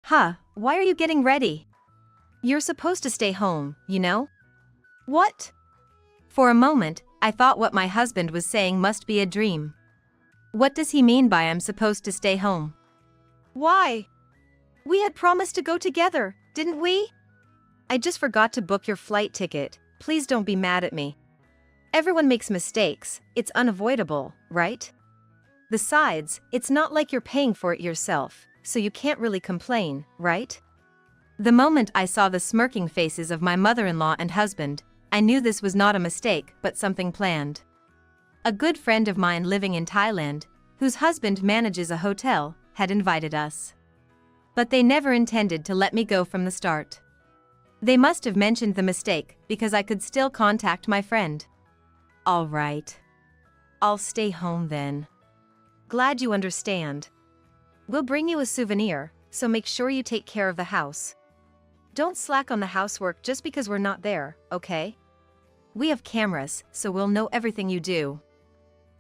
Why are you getting ready? You're supposed to stay home, you know? What? For a moment, I thought what my husband was saying must be a dream. What does he mean by I'm supposed to stay home? Why? We had promised to go together, didn't we? I just forgot to book your flight ticket. Please don't be mad at me. Everyone makes mistakes, it's unavoidable, right? Besides, it's not like you're paying for it yourself, so you can't really complain, right? The moment I saw the smirking faces of my mother-in-law and husband, I knew this was not a mistake but something planned. A good friend of mine living in Thailand, whose husband manages a hotel, had invited us. But they never intended to let me go from the start. They must have mentioned the mistake because I could still contact my friend. All right. I'll stay home then. Glad you understand. We'll bring you a souvenir, so make sure you take care of the house. Don't slack on the housework just because we're not there, okay? We have cameras, so we'll know everything you do.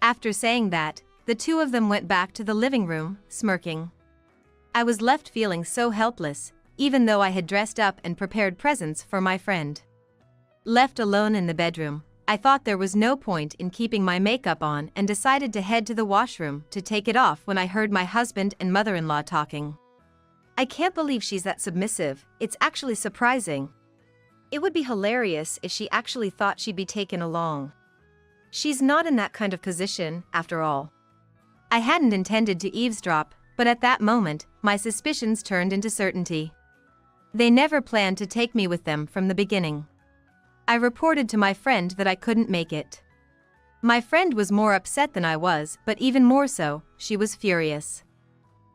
After saying that, the two of them went back to the living room, smirking. I was left feeling so helpless, even though I had dressed up and prepared presents for my friend. Left alone in the bedroom, I thought there was no point in keeping my makeup on and decided to head to the washroom to take it off when I heard my husband and mother-in-law talking. I can't believe she's that submissive, it's actually surprising. It would be hilarious if she actually thought she'd be taken along. She's not in that kind of position, after all. I hadn't intended to eavesdrop, but at that moment, my suspicions turned into certainty. They never planned to take me with them from the beginning. I reported to my friend that I couldn't make it. My friend was more upset than I was, but even more so, she was furious.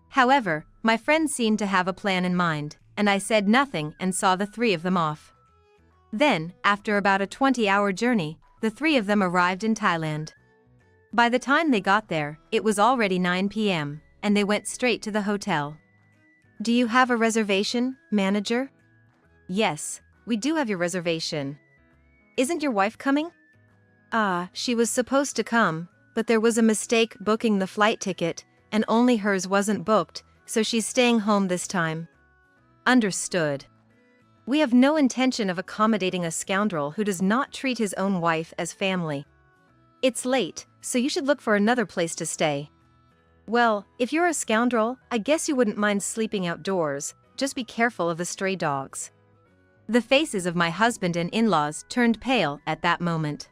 However, my friend seemed to have a plan in mind, and I said nothing and saw the three of them off. Then, after about a 20-hour journey, the three of them arrived in Thailand. By the time they got there, it was already 9 p.m., and they went straight to the hotel. Do you have a reservation, manager? Yes, we do have your reservation. Isn't your wife coming? She was supposed to come, but there was a mistake booking the flight ticket, and only hers wasn't booked, so she's staying home this time. Understood. We have no intention of accommodating a scoundrel who does not treat his own wife as family. It's late, so you should look for another place to stay. Well, if you're a scoundrel, I guess you wouldn't mind sleeping outdoors, just be careful of the stray dogs. The faces of my husband and in-laws turned pale at that moment.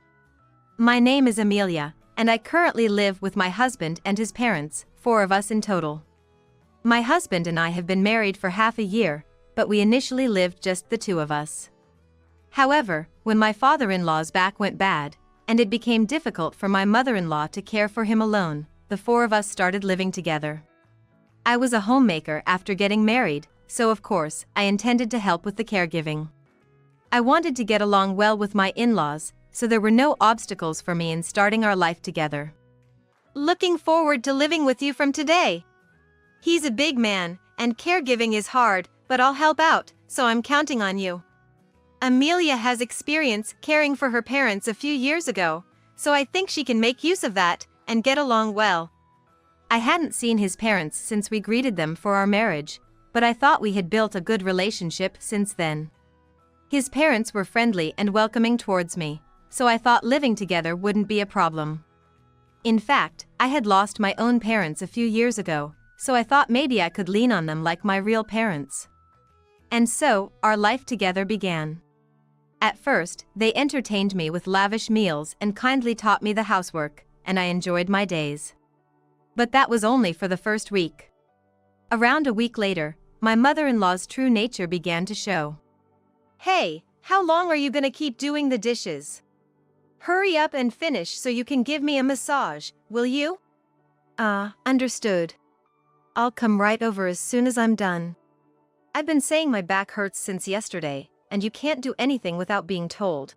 My name is Amelia, and I currently live with my husband and his parents, 4 of us in total. My husband and I have been married for half a year, but we initially lived just the 2 of us. However, when my father-in-law's back went bad, and it became difficult for my mother-in-law to care for him alone, the 4 of us started living together. I was a homemaker after getting married, so of course, I intended to help with the caregiving. I wanted to get along well with my in-laws, so there were no obstacles for me in starting our life together. Looking forward to living with you from today. He's a big man, and caregiving is hard, but I'll help out, so I'm counting on you. Amelia has experience caring for her parents a few years ago, so I think she can make use of that and get along well. I hadn't seen his parents since we greeted them for our marriage, but I thought we had built a good relationship since then. His parents were friendly and welcoming towards me, so I thought living together wouldn't be a problem. In fact, I had lost my own parents a few years ago, so I thought maybe I could lean on them like my real parents. And so, our life together began. At first, they entertained me with lavish meals and kindly taught me the housework, and I enjoyed my days. But that was only for the first week. Around a week later, my mother-in-law's true nature began to show. Hey, how long are you gonna keep doing the dishes? Hurry up and finish so you can give me a massage, will you? Understood. I'll come right over as soon as I'm done. I've been saying my back hurts since yesterday, and you can't do anything without being told.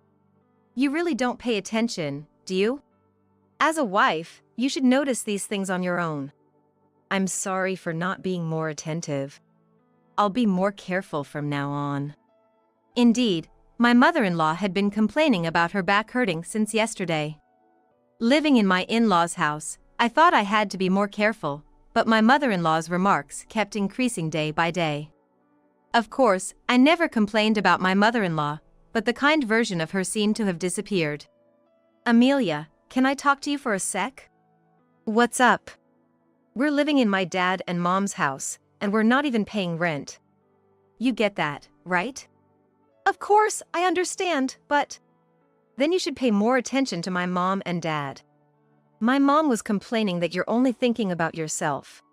You really don't pay attention, do you? As a wife, you should notice these things on your own. I'm sorry for not being more attentive. I'll be more careful from now on. Indeed, my mother-in-law had been complaining about her back hurting since yesterday. Living in my in-laws' house, I thought I had to be more careful, but my mother-in-law's remarks kept increasing day by day. Of course, I never complained about my mother-in-law, but the kind version of her seemed to have disappeared. Amelia, can I talk to you for a sec? What's up? We're living in my dad and mom's house, and we're not even paying rent. You get that, right? Of course, I understand, but... Then you should pay more attention to my mom and dad. My mom was complaining that you're only thinking about yourself.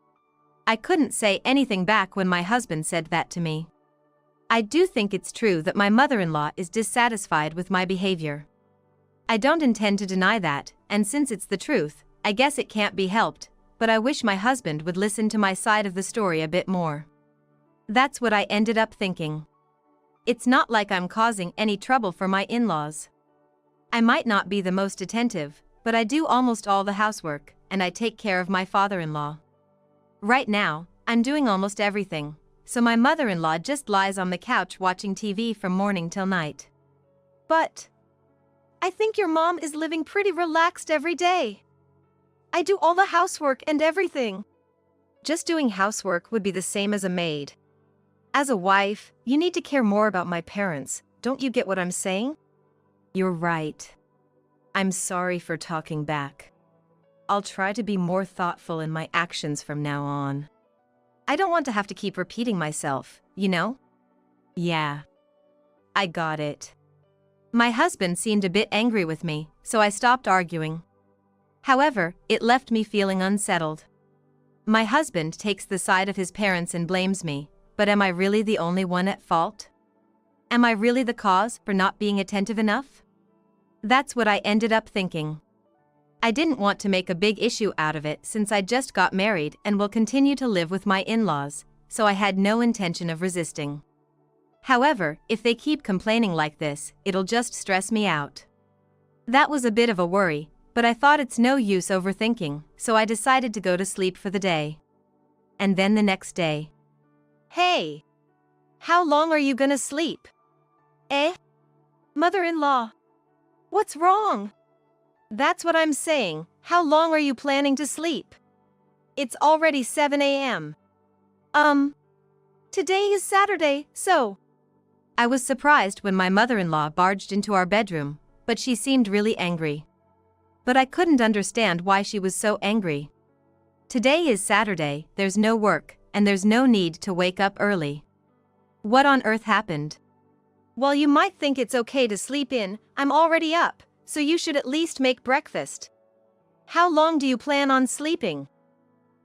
I couldn't say anything back when my husband said that to me. I do think it's true that my mother-in-law is dissatisfied with my behavior. I don't intend to deny that, and since it's the truth, I guess it can't be helped, but I wish my husband would listen to my side of the story a bit more. That's what I ended up thinking. It's not like I'm causing any trouble for my in-laws. I might not be the most attentive, but I do almost all the housework, and I take care of my father-in-law. Right now, I'm doing almost everything, so my mother-in-law just lies on the couch watching TV from morning till night. But I think your mom is living pretty relaxed every day. I do all the housework and everything. Just doing housework would be the same as a maid. As a wife, you need to care more about my parents, don't you get what I'm saying? You're right. I'm sorry for talking back. I'll try to be more thoughtful in my actions from now on. I don't want to have to keep repeating myself, you know? Yeah. I got it. My husband seemed a bit angry with me, so I stopped arguing. However, it left me feeling unsettled. My husband takes the side of his parents and blames me, but am I really the only one at fault? Am I really the cause for not being attentive enough? That's what I ended up thinking. I didn't want to make a big issue out of it since I just got married and will continue to live with my in-laws, so I had no intention of resisting. However, if they keep complaining like this, it'll just stress me out. That was a bit of a worry, but I thought it's no use overthinking, so I decided to go to sleep for the day. And then the next day. Hey! How long are you gonna sleep? Eh? Mother-in-law. What's wrong? That's what I'm saying, how long are you planning to sleep? It's already 7 a.m. Today is Saturday, so... I was surprised when my mother-in-law barged into our bedroom, but she seemed really angry. But I couldn't understand why she was so angry. Today is Saturday, there's no work, and there's no need to wake up early. What on earth happened? Well, you might think it's okay to sleep in, I'm already up, so you should at least make breakfast. How long do you plan on sleeping?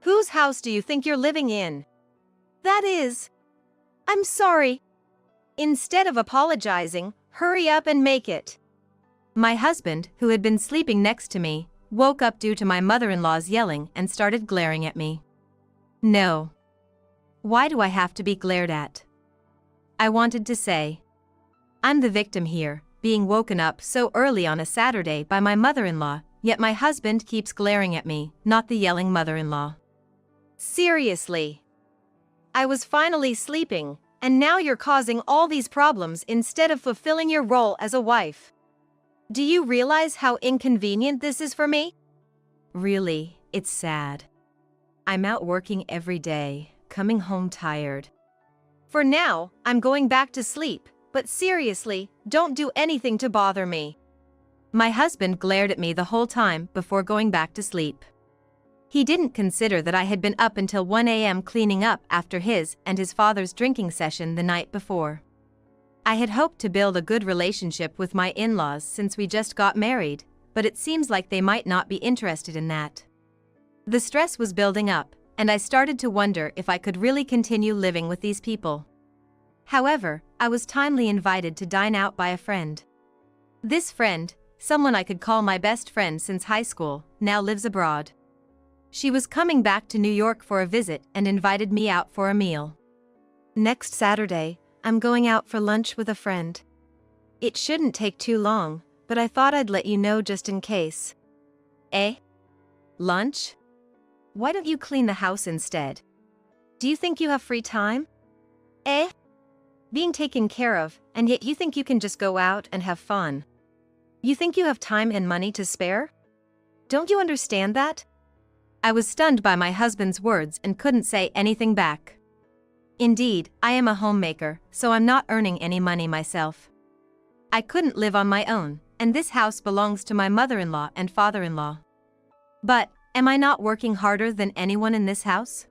Whose house do you think you're living in? That is... I'm sorry. Instead of apologizing, hurry up and make it. My husband, who had been sleeping next to me, woke up due to my mother-in-law's yelling and started glaring at me. No. Why do I have to be glared at? I wanted to say. I'm the victim here, being woken up so early on a Saturday by my mother-in-law, yet my husband keeps glaring at me, not the yelling mother-in-law. Seriously. I was finally sleeping, and now you're causing all these problems instead of fulfilling your role as a wife. Do you realize how inconvenient this is for me? Really, it's sad. I'm out working every day, coming home tired. For now, I'm going back to sleep, but seriously, don't do anything to bother me. My husband glared at me the whole time before going back to sleep. He didn't consider that I had been up until 1 a.m. cleaning up after his and his father's drinking session the night before. I had hoped to build a good relationship with my in-laws since we just got married, but it seems like they might not be interested in that. The stress was building up, and I started to wonder if I could really continue living with these people. However, I was timely invited to dine out by a friend. This friend, someone I could call my best friend since high school, now lives abroad. She was coming back to New York for a visit and invited me out for a meal. Next Saturday, I'm going out for lunch with a friend. It shouldn't take too long, but I thought I'd let you know just in case. Eh? Lunch? Why don't you clean the house instead? Do you think you have free time? Eh? Being taken care of, and yet you think you can just go out and have fun. You think you have time and money to spare? Don't you understand that? I was stunned by my husband's words and couldn't say anything back. Indeed, I am a homemaker, so I'm not earning any money myself. I couldn't live on my own, and this house belongs to my mother-in-law and father-in-law. But, am I not working harder than anyone in this house?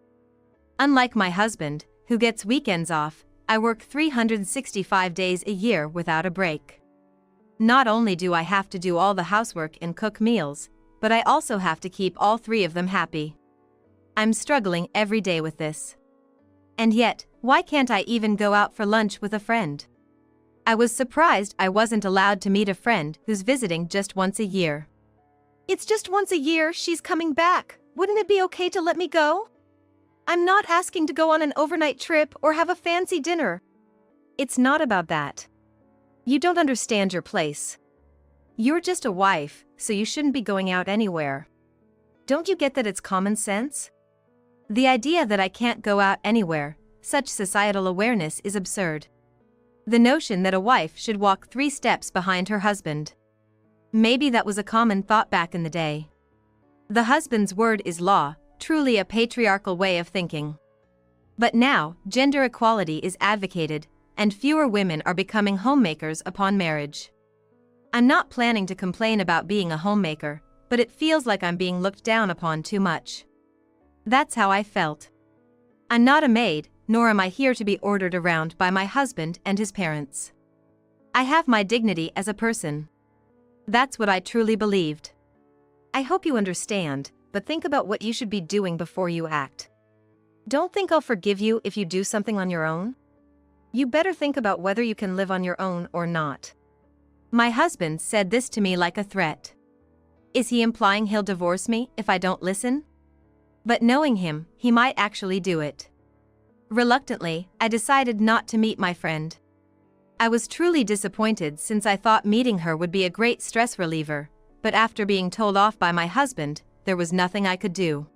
Unlike my husband, who gets weekends off, I work 365 days a year without a break. Not only do I have to do all the housework and cook meals, but I also have to keep all three of them happy. I'm struggling every day with this. And yet, why can't I even go out for lunch with a friend? I was surprised I wasn't allowed to meet a friend who's visiting just once a year. It's just once a year, she's coming back. Wouldn't it be okay to let me go? I'm not asking to go on an overnight trip or have a fancy dinner. It's not about that. You don't understand your place. You're just a wife, so you shouldn't be going out anywhere. Don't you get that it's common sense? The idea that I can't go out anywhere, such societal awareness is absurd. The notion that a wife should walk 3 steps behind her husband. Maybe that was a common thought back in the day. The husband's word is law, truly a patriarchal way of thinking. But now, gender equality is advocated, and fewer women are becoming homemakers upon marriage. I'm not planning to complain about being a homemaker, but it feels like I'm being looked down upon too much. That's how I felt. I'm not a maid, nor am I here to be ordered around by my husband and his parents. I have my dignity as a person. That's what I truly believed. I hope you understand, but think about what you should be doing before you act. Don't think I'll forgive you if you do something on your own. You better think about whether you can live on your own or not. My husband said this to me like a threat. Is he implying he'll divorce me if I don't listen? But knowing him, he might actually do it. Reluctantly, I decided not to meet my friend. I was truly disappointed since I thought meeting her would be a great stress reliever, but after being told off by my husband, there was nothing I could do.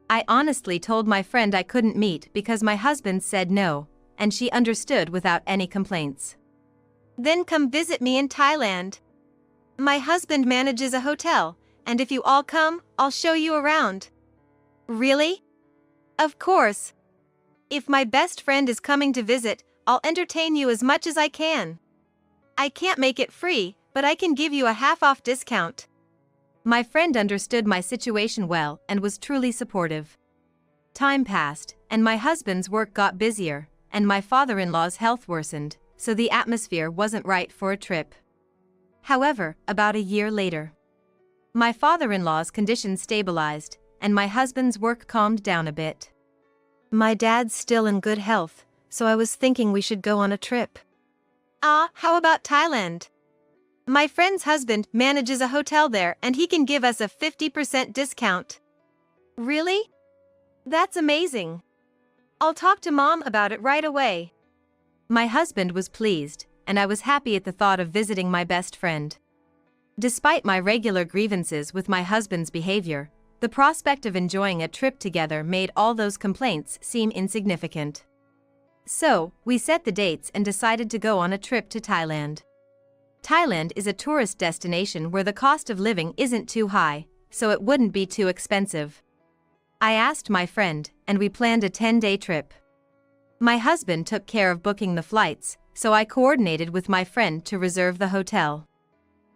I honestly told my friend I couldn't meet because my husband said no, and she understood without any complaints. Then come visit me in Thailand. My husband manages a hotel, and if you all come, I'll show you around. Really? Of course. If my best friend is coming to visit, I'll entertain you as much as I can. I can't make it free, but I can give you a half-off discount. My friend understood my situation well and was truly supportive. Time passed, and my husband's work got busier, and my father-in-law's health worsened, so the atmosphere wasn't right for a trip. However, about a year later, my father-in-law's condition stabilized, and my husband's work calmed down a bit. My dad's still in good health, so I was thinking we should go on a trip. How about Thailand? My friend's husband manages a hotel there and he can give us a 50% discount. Really? That's amazing. I'll talk to Mom about it right away. My husband was pleased, and I was happy at the thought of visiting my best friend. Despite my regular grievances with my husband's behavior, the prospect of enjoying a trip together made all those complaints seem insignificant. So, we set the dates and decided to go on a trip to Thailand. Thailand is a tourist destination where the cost of living isn't too high, so it wouldn't be too expensive. I asked my friend, and we planned a 10-day trip. My husband took care of booking the flights, so I coordinated with my friend to reserve the hotel.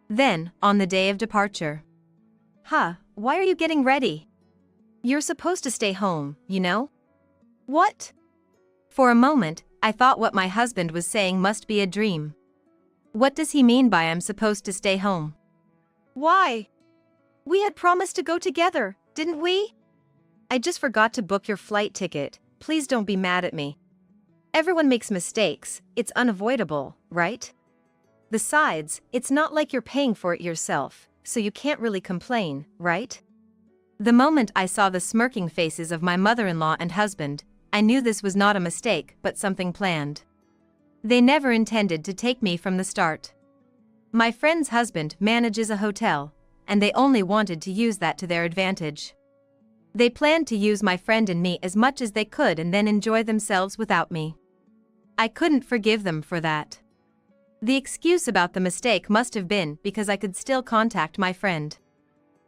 Then, on the day of departure. Why are you getting ready? You're supposed to stay home, you know? What? For a moment, I thought what my husband was saying must be a dream. What does he mean by I'm supposed to stay home? Why? We had promised to go together, didn't we? I just forgot to book your flight ticket. Please don't be mad at me. Everyone makes mistakes, it's unavoidable, right? Besides, it's not like you're paying for it yourself, so you can't really complain, right? The moment I saw the smirking faces of my mother-in-law and husband, I knew this was not a mistake but something planned. They never intended to take me from the start. My friend's husband manages a hotel, and they only wanted to use that to their advantage. They planned to use my friend and me as much as they could and then enjoy themselves without me. I couldn't forgive them for that. The excuse about the mistake must have been because I could still contact my friend.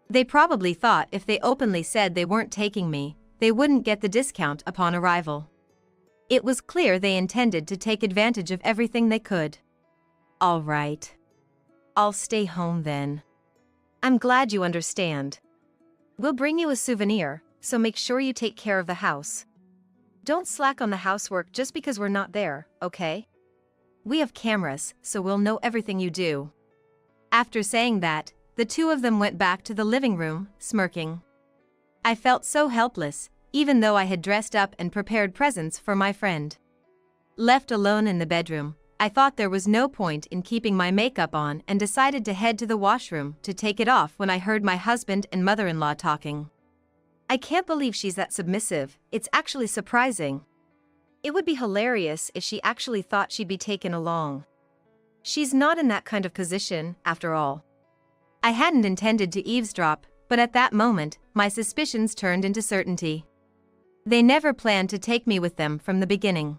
They probably thought if they openly said they weren't taking me, they wouldn't get the discount upon arrival. It was clear they intended to take advantage of everything they could. All right. I'll stay home then. I'm glad you understand. We'll bring you a souvenir, so make sure you take care of the house. Don't slack on the housework just because we're not there, okay? We have cameras, so we'll know everything you do. After saying that, the two of them went back to the living room, smirking. I felt so helpless, even though I had dressed up and prepared presents for my friend. Left alone in the bedroom, I thought there was no point in keeping my makeup on and decided to head to the washroom to take it off when I heard my husband and mother-in-law talking. I can't believe she's that submissive, it's actually surprising. It would be hilarious if she actually thought she'd be taken along. She's not in that kind of position, after all. I hadn't intended to eavesdrop, but at that moment, my suspicions turned into certainty. They never planned to take me with them from the beginning.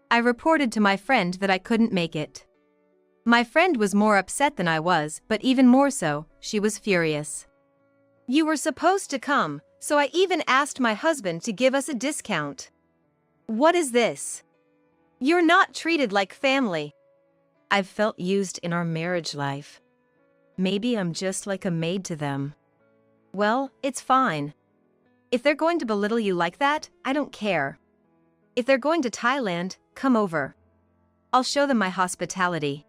I reported to my friend that I couldn't make it. My friend was more upset than I was, but even more so, she was furious. You were supposed to come, so I even asked my husband to give us a discount. What is this? You're not treated like family. I've felt used in our marriage life. Maybe I'm just like a maid to them. Well, it's fine. If they're going to belittle you like that, I don't care. If they're going to Thailand, come over. I'll show them my hospitality.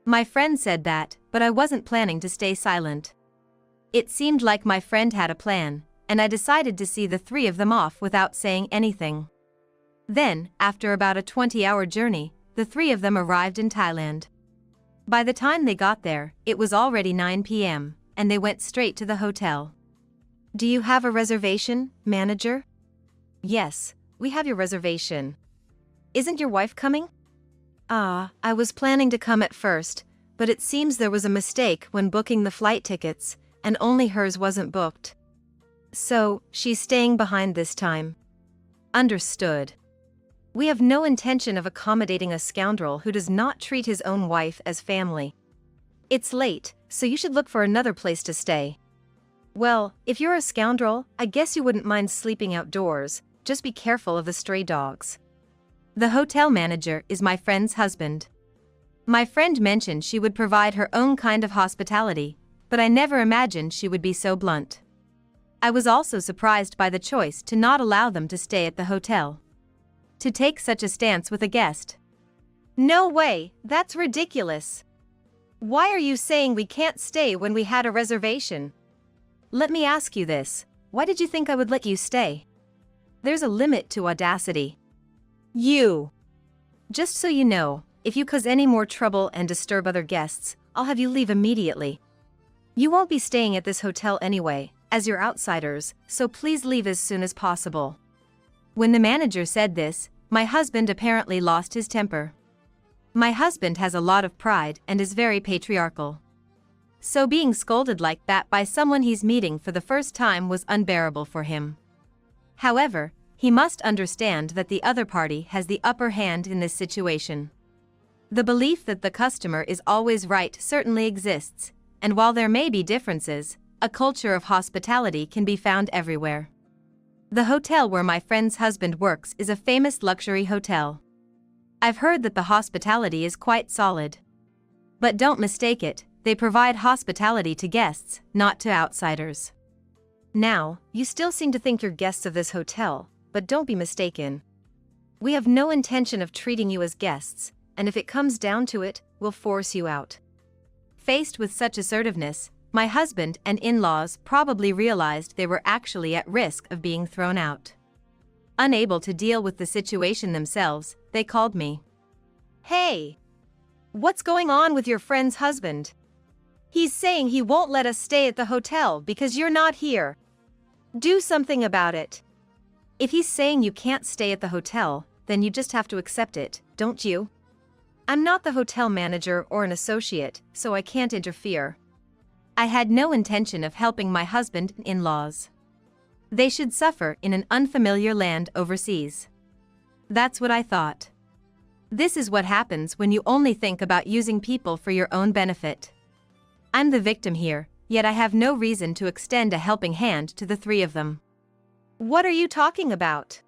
My friend said that, but I wasn't planning to stay silent. It seemed like my friend had a plan, and I decided to see the three of them off without saying anything. Then, after about a 20-hour journey, the three of them arrived in Thailand. By the time they got there, it was already 9 p.m., and they went straight to the hotel. Do you have a reservation, manager? Yes, we have your reservation. Isn't your wife coming? I was planning to come at first, but it seems there was a mistake when booking the flight tickets, and only hers wasn't booked. So, she's staying behind this time. Understood. We have no intention of accommodating a scoundrel who does not treat his own wife as family. It's late, so you should look for another place to stay. Well, if you're a scoundrel, I guess you wouldn't mind sleeping outdoors, just be careful of the stray dogs. The hotel manager is my friend's husband. My friend mentioned she would provide her own kind of hospitality, but I never imagined she would be so blunt. I was also surprised by the choice to not allow them to stay at the hotel. To take such a stance with a guest. No way, that's ridiculous. Why are you saying we can't stay when we had a reservation? Let me ask you this, why did you think I would let you stay? There's a limit to audacity. Just so you know, if you cause any more trouble and disturb other guests, I'll have you leave immediately. You won't be staying at this hotel anyway, as you're outsiders, so please leave as soon as possible. When the manager said this, my husband apparently lost his temper. My husband has a lot of pride and is very patriarchal. So being scolded like that by someone he's meeting for the first time was unbearable for him. However, he must understand that the other party has the upper hand in this situation. The belief that the customer is always right certainly exists, and while there may be differences, a culture of hospitality can be found everywhere. The hotel where my friend's husband works is a famous luxury hotel. I've heard that the hospitality is quite solid. But don't mistake it, they provide hospitality to guests, not to outsiders. Now, you still seem to think you're guests of this hotel, but don't be mistaken. We have no intention of treating you as guests, and if it comes down to it, we'll force you out. Faced with such assertiveness, my husband and in-laws probably realized they were actually at risk of being thrown out. Unable to deal with the situation themselves, they called me. Hey! What's going on with your friend's husband? He's saying he won't let us stay at the hotel because you're not here. Do something about it. If he's saying you can't stay at the hotel, then you just have to accept it, don't you? I'm not the hotel manager or an associate, so I can't interfere. I had no intention of helping my husband and in-laws. They should suffer in an unfamiliar land overseas. That's what I thought. This is what happens when you only think about using people for your own benefit. I'm the victim here, yet I have no reason to extend a helping hand to the three of them. What are you talking about?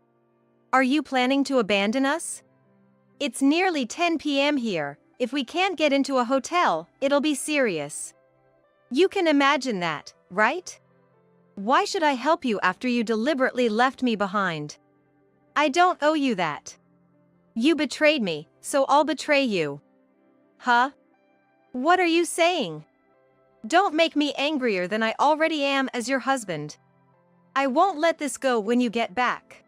Are you planning to abandon us? It's nearly 10 p.m. here. If we can't get into a hotel, it'll be serious. You can imagine that, right? Why should I help you after you deliberately left me behind? I don't owe you that. You betrayed me, so I'll betray you. Huh? What are you saying? Don't make me angrier than I already am as your husband. I won't let this go when you get back.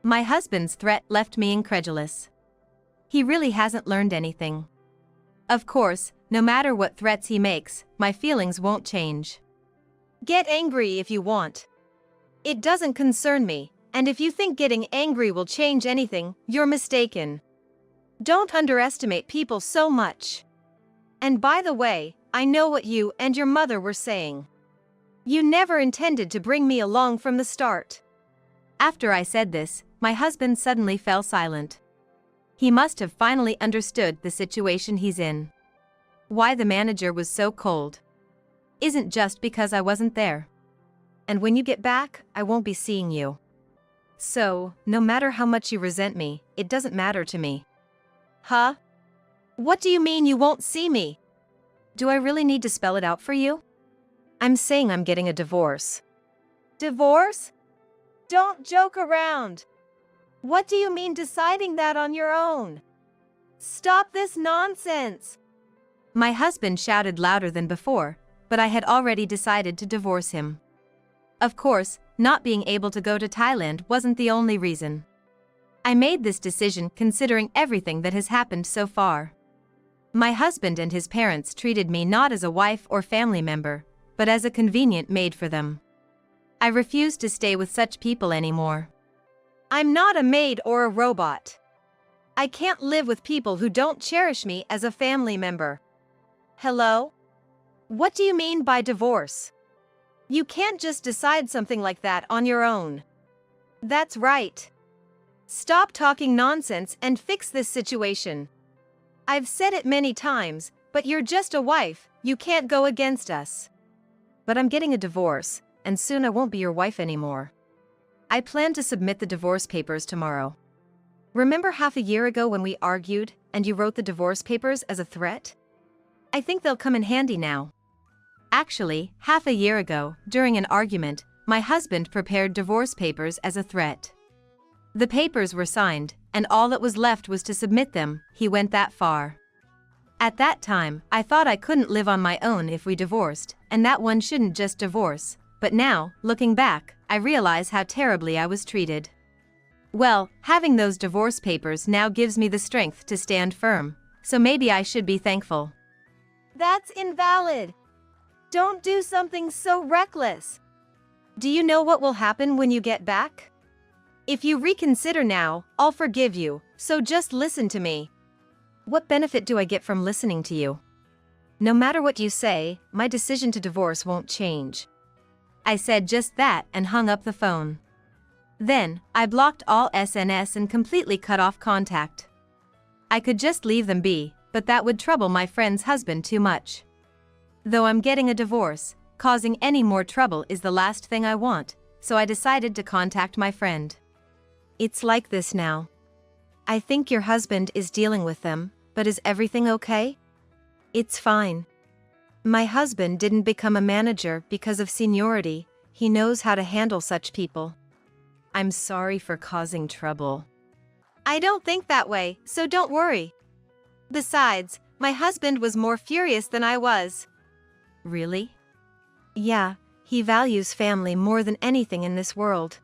My husband's threat left me incredulous. He really hasn't learned anything. Of course, no matter what threats he makes, my feelings won't change. Get angry if you want. It doesn't concern me, and if you think getting angry will change anything, you're mistaken. Don't underestimate people so much. And by the way, I know what you and your mother were saying. You never intended to bring me along from the start. After I said this, my husband suddenly fell silent. He must have finally understood the situation he's in. Why the manager was so cold isn't just because I wasn't there. And when you get back, I won't be seeing you. So, no matter how much you resent me, it doesn't matter to me. Huh? What do you mean you won't see me? Do I really need to spell it out for you? I'm saying I'm getting a divorce. Divorce? Don't joke around. What do you mean deciding that on your own? Stop this nonsense. My husband shouted louder than before, but I had already decided to divorce him. Of course, not being able to go to Thailand wasn't the only reason. I made this decision considering everything that has happened so far. My husband and his parents treated me not as a wife or family member, but as a convenient maid for them. I refused to stay with such people anymore. I'm not a maid or a robot. I can't live with people who don't cherish me as a family member. Hello? What do you mean by divorce? You can't just decide something like that on your own. That's right. Stop talking nonsense and fix this situation. I've said it many times, but you're just a wife, you can't go against us. But I'm getting a divorce, and soon I won't be your wife anymore. I plan to submit the divorce papers tomorrow. Remember half a year ago when we argued, and you wrote the divorce papers as a threat? I think they'll come in handy now. Actually, half a year ago, during an argument, my husband prepared divorce papers as a threat. The papers were signed, and all that was left was to submit them. He went that far. At that time, I thought I couldn't live on my own if we divorced, and that one shouldn't just divorce, but now, looking back, I realize how terribly I was treated. Well, having those divorce papers now gives me the strength to stand firm, so maybe I should be thankful. That's invalid. Don't do something so reckless. Do you know what will happen when you get back? If you reconsider now, I'll forgive you, so just listen to me. What benefit do I get from listening to you? No matter what you say, my decision to divorce won't change. I said just that and hung up the phone. Then, I blocked all SNS and completely cut off contact. I could just leave them be, but that would trouble my friend's husband too much. Though I'm getting a divorce, causing any more trouble is the last thing I want, so I decided to contact my friend. It's like this now. I think your husband is dealing with them, but is everything okay? It's fine. My husband didn't become a manager because of seniority, he knows how to handle such people. I'm sorry for causing trouble. I don't think that way, so don't worry. Besides, my husband was more furious than I was. Really? Yeah, he values family more than anything in this world.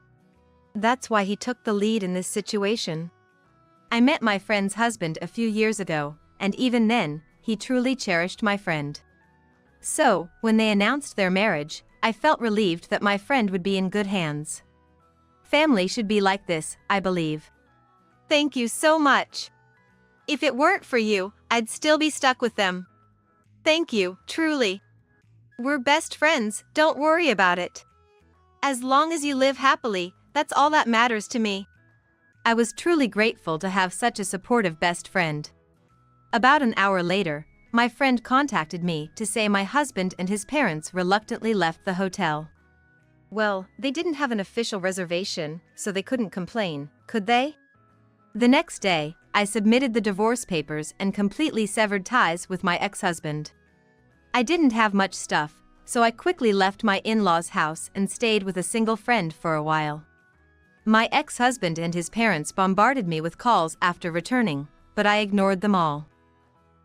That's why he took the lead in this situation. I met my friend's husband a few years ago, and even then, he truly cherished my friend. So, when they announced their marriage, I felt relieved that my friend would be in good hands. Family should be like this, I believe. Thank you so much. If it weren't for you, I'd still be stuck with them. Thank you, truly. We're best friends, don't worry about it. As long as you live happily, that's all that matters to me. I was truly grateful to have such a supportive best friend. About an hour later, my friend contacted me to say my husband and his parents reluctantly left the hotel. Well, they didn't have an official reservation, so they couldn't complain, could they? The next day, I submitted the divorce papers and completely severed ties with my ex-husband. I didn't have much stuff, so I quickly left my in-laws' house and stayed with a single friend for a while. My ex-husband and his parents bombarded me with calls after returning, but I ignored them all.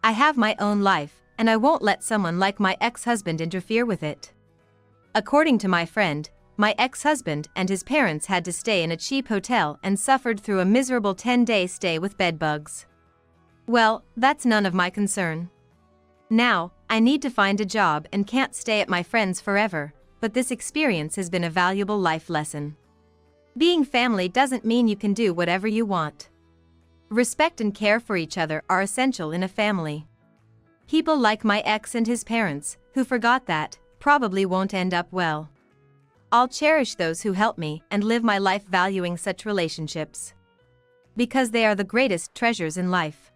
I have my own life, and I won't let someone like my ex-husband interfere with it. According to my friend, my ex-husband and his parents had to stay in a cheap hotel and suffered through a miserable 10-day stay with bedbugs. Well, that's none of my concern. Now, I need to find a job and can't stay at my friend's forever, but this experience has been a valuable life lesson. Being family doesn't mean you can do whatever you want. Respect and care for each other are essential in a family. People like my ex and his parents, who forgot that, probably won't end up well. I'll cherish those who help me and live my life valuing such relationships. Because they are the greatest treasures in life.